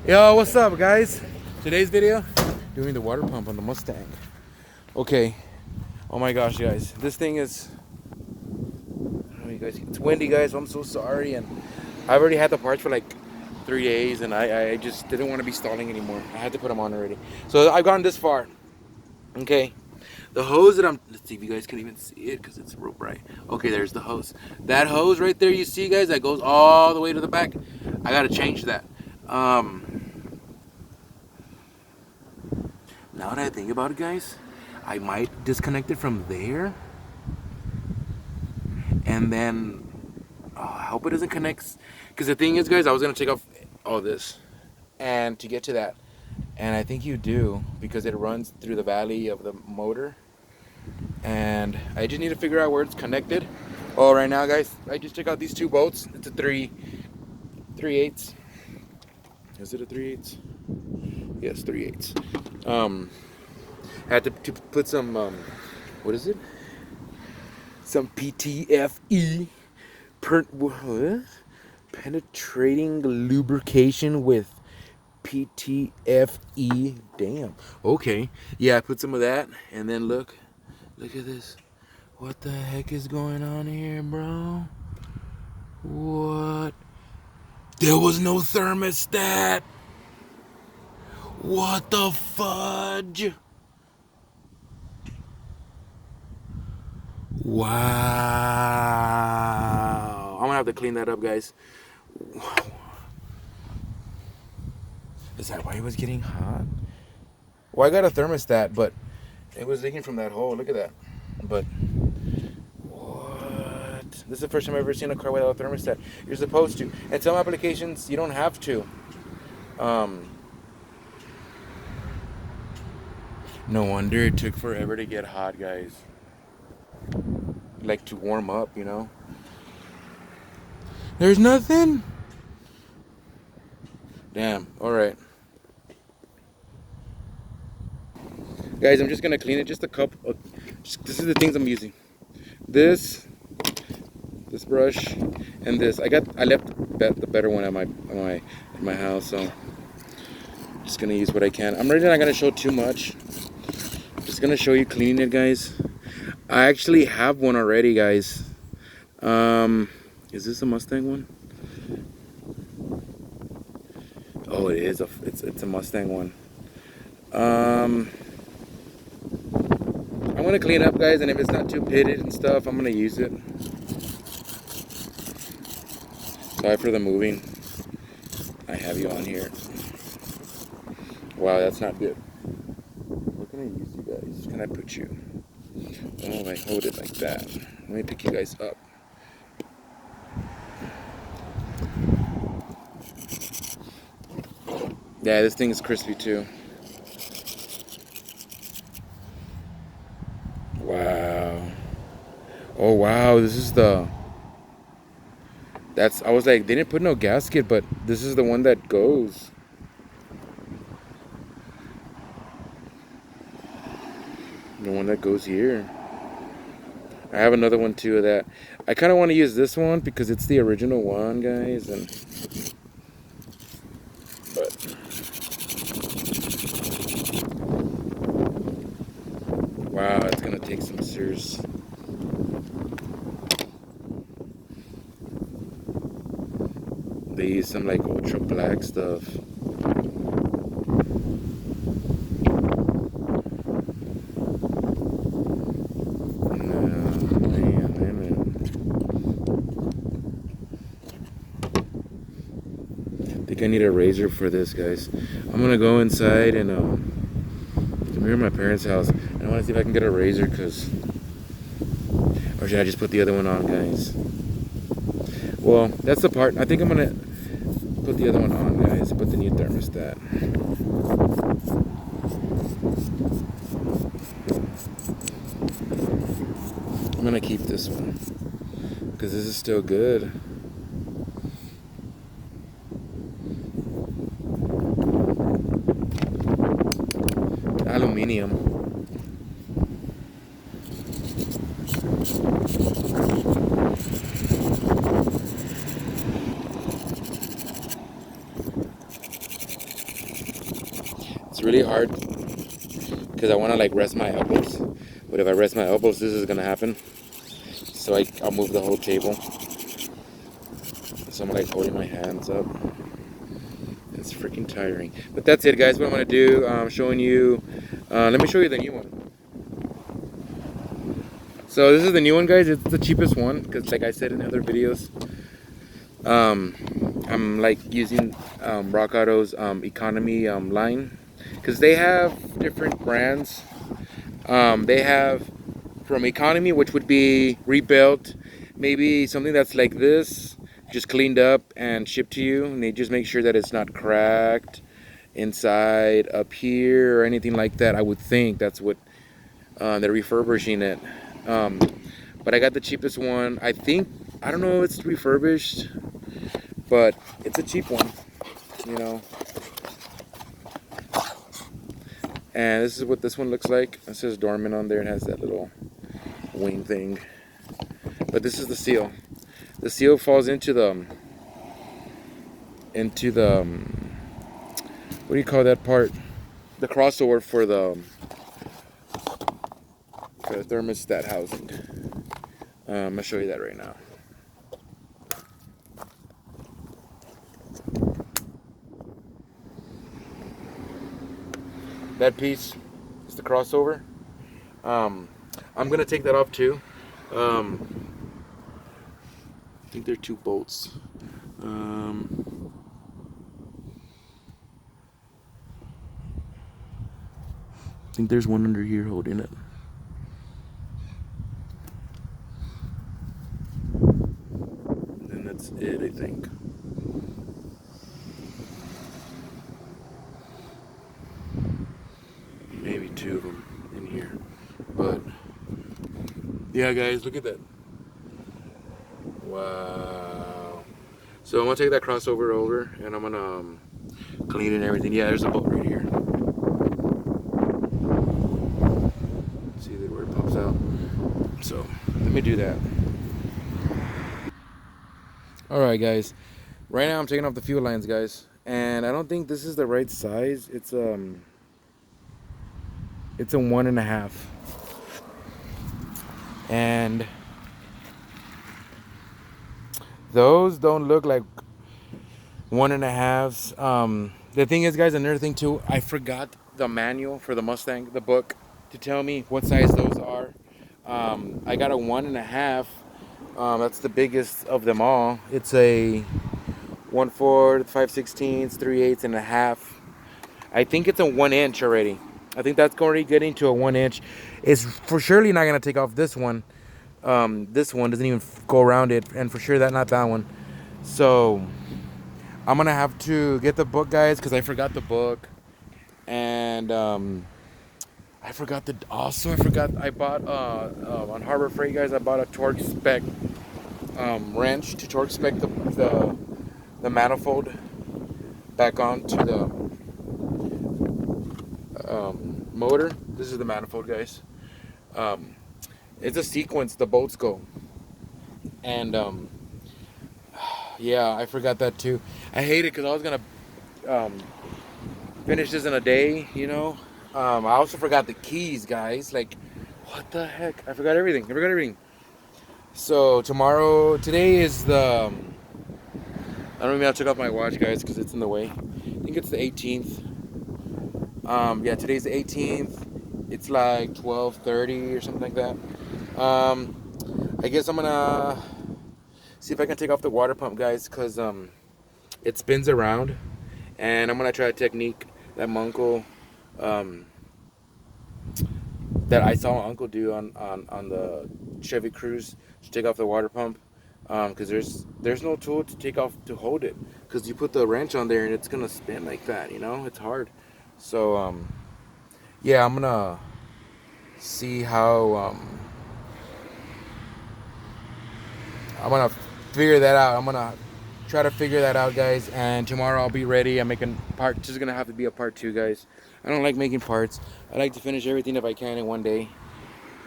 Yo, what's up, guys? Today's video, doing the water pump on the Mustang. Okay. Oh my gosh, guys, this thing is. I don't know, you guys. It's windy, guys. So I'm so sorry, and I've already had the parts for like 3 days, and I just didn't want to be stalling anymore. I had to put them on already. So I've gone this far. Okay. The hose that let's see if you guys can even see it because it's real bright. Okay, there's the hose. That hose right there, you see, guys, that goes all the way to the back. I gotta change that. Now that I think about it, guys, I might disconnect it from there. And then, I hope it doesn't connect. Because the thing is, guys, I was going to take off all this. And to get to that. And I think you do. Because it runs through the valley of the motor. And I just need to figure out where it's connected. Oh, right now, guys, I just took out these two bolts. It's a 3/8. Is it a 3/8? Yes, 3/8. Had to put some, what is it? Some PTFE, penetrating lubrication with PTFE. Damn. Okay. Yeah, I put some of that, and then look at this. What the heck is going on here, bro? What? There was no thermostat. What the fudge? Wow. I'm gonna have to clean that up, guys. Is that why it was getting hot? Well, I got a thermostat, but it was leaking from that hole. Look at that. But what? This is the first time I've ever seen a car without a thermostat. You're supposed to. And some applications, you don't have to. No wonder it took forever to get hot, guys. Like to warm up, you know. There's nothing. Damn. All right, guys. I'm just gonna clean it. Just a couple. This is the things I'm using. This brush, and this. I left the better one at my house, so I'm just gonna use what I can. I'm really not gonna show too much. I'm just gonna show you cleaning it, guys. I actually have one already, guys. Is this a Mustang one? Oh, it is. It's a Mustang one. I'm gonna clean up, guys, and if it's not too pitted and stuff, I'm gonna use it. Sorry for the moving. I have you on here. Wow, that's not good. Where can I use you guys? Can I put you? Oh, I hold it like that. Let me pick you guys up. Yeah, this thing is crispy too. Wow. Oh wow, this is the. I was like, they didn't put no gasket, but this is the one that goes. The one that goes here. I have another one too of that. I kind of want to use this one because it's the original one, guys, and but wow, it's gonna take some serious. They use some like ultra black stuff. I think I need a razor for this, guys. I'm gonna go inside and I'm here at my parents' house. And I want to see if I can get a razor, or should I just put the other one on, guys? Well, that's the part. I think I'm gonna put the other one on, guys. Put the new thermostat. I'm gonna keep this one because this is still good. Aluminium. really hard because I want to like rest my elbows. But if I rest my elbows, this is gonna happen. So I'll move the whole table. So I'm like holding my hands up. It's freaking tiring. But that's it, guys. What I'm gonna do, I'm showing you. Let me show you the new one. So this is the new one, guys. It's the cheapest one because, like I said in other videos, I'm like using Rock Auto's economy line because they have different brands. They have from economy, which would be rebuilt, maybe something that's like this, just cleaned up and shipped to you, and they just make sure that it's not cracked inside up here or anything like that. I would think that's what they're refurbishing it. But I got the cheapest one. I don't know if it's refurbished, but it's a cheap one, you know. And this is what this one looks like. It says dormant on there. It has that little wing thing. But this is the seal. The seal falls into the what do you call that part? The crossover for the thermostat housing. I'm gonna show you that right now. That piece is the crossover. I'm gonna take that off too. I think there are 2 bolts. I think there's one under here holding it. And that's it, I think. Maybe 2 of them in here. But yeah, guys, look at that. Wow. So I'm gonna take that crossover over and I'm gonna clean it and everything. Yeah, there's a bolt right here. See where it pops out. So let me do that. Alright, guys. Right now I'm taking off the fuel lines, guys. And I don't think this is the right size. It's a 1.5. And those don't look like 1.5s. The thing is, guys, another thing too, I forgot the manual for the Mustang, the book, to tell me what size those are. I got a 1.5. That's the biggest of them all. It's a 1/4, 5/16, 3/8 and a half. I think it's a 1 inch already. I think that's already getting to a 1 inch. It's for surely not gonna take off this one. This one doesn't even go around it, and for sure not that one. So I'm gonna have to get the book, guys, because I forgot the book, and I bought on Harbor Freight, guys. I bought a torque spec wrench to torque spec the manifold back onto the motor. This is the manifold, guys. It's a sequence the bolts go, and yeah, I forgot that too. I hate it because I was gonna finish this in a day, you know. I also forgot the keys, guys. Like, what the heck? I forgot everything. So today is the I don't even have to check off my watch, guys, because it's in the way. I think it's the 18th. Yeah, today's the 18th. It's like 12:30 or something like that. I guess I'm gonna see if I can take off the water pump, guys, because it spins around, and I'm gonna try a technique that my uncle that I saw my uncle do on the Chevy Cruze to take off the water pump, because there's no tool to take off to hold it, because you put the wrench on there and it's gonna spin like that, you know. It's hard. So yeah, I'm gonna see how I'm gonna figure that out. I'm gonna try to figure that out, guys, and tomorrow I'll be ready. I'm making part. This is gonna have to be a part 2, guys. I don't like making parts. I like to finish everything if I can in one day.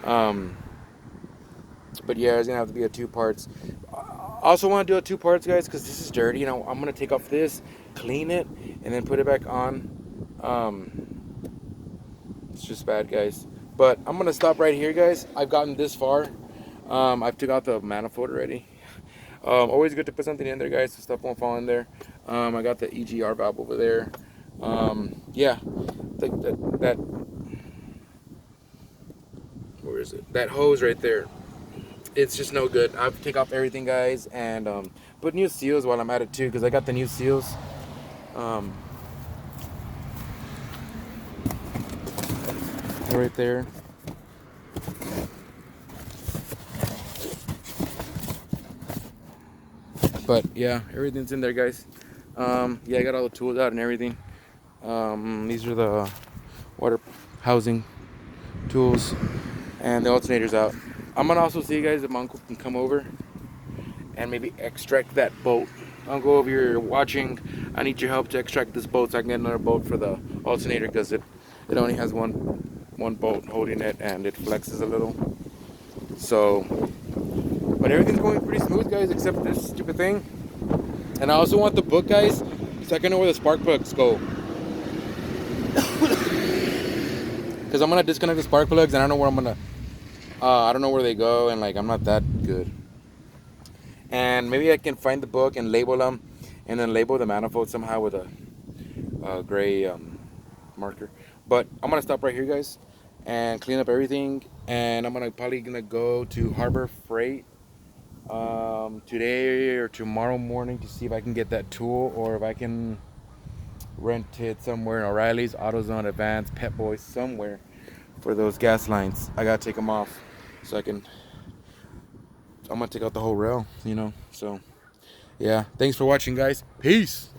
But yeah, it's gonna have to be a 2 parts. I also want to do a 2 parts, guys, because this is dirty. You know, I'm gonna take off this, clean it, and then put it back on. It's just bad, guys. But I'm gonna stop right here, guys. I've gotten this far. I've took out the manifold already. Always good to put something in there, guys, so stuff won't fall in there. I got the EGR valve over there. Yeah, that where is it? That hose right there. It's just no good. I'll take off everything, guys, and put new seals while I'm at it too, because I got the new seals. Right there. But yeah, everything's in there, guys. Yeah, I got all the tools out and everything. These are the water housing tools and the alternators out. I'm gonna also see you guys if my uncle can come over and maybe extract that bolt. Uncle, over here you're watching, I need your help to extract this bolt so I can get another bolt for the alternator, because it only has one bolt holding it and it flexes a little. So, but everything's going pretty smooth, guys, except this stupid thing. And I also want the book, guys, so I can know where the spark plugs go. Because I'm gonna disconnect the spark plugs and I don't know where I'm gonna I don't know where they go, and like I'm not that good. And maybe I can find the book and label them, and then label the manifold somehow with a gray marker. But I'm gonna stop right here, guys, and clean up everything. And I'm probably gonna go to Harbor Freight today or tomorrow morning to see if I can get that tool, or if I can rent it somewhere in O'Reilly's, AutoZone, Advance, Pep Boy, somewhere for those gas lines. I gotta take them off so I'm gonna take out the whole rail, you know. So yeah, thanks for watching, guys. Peace.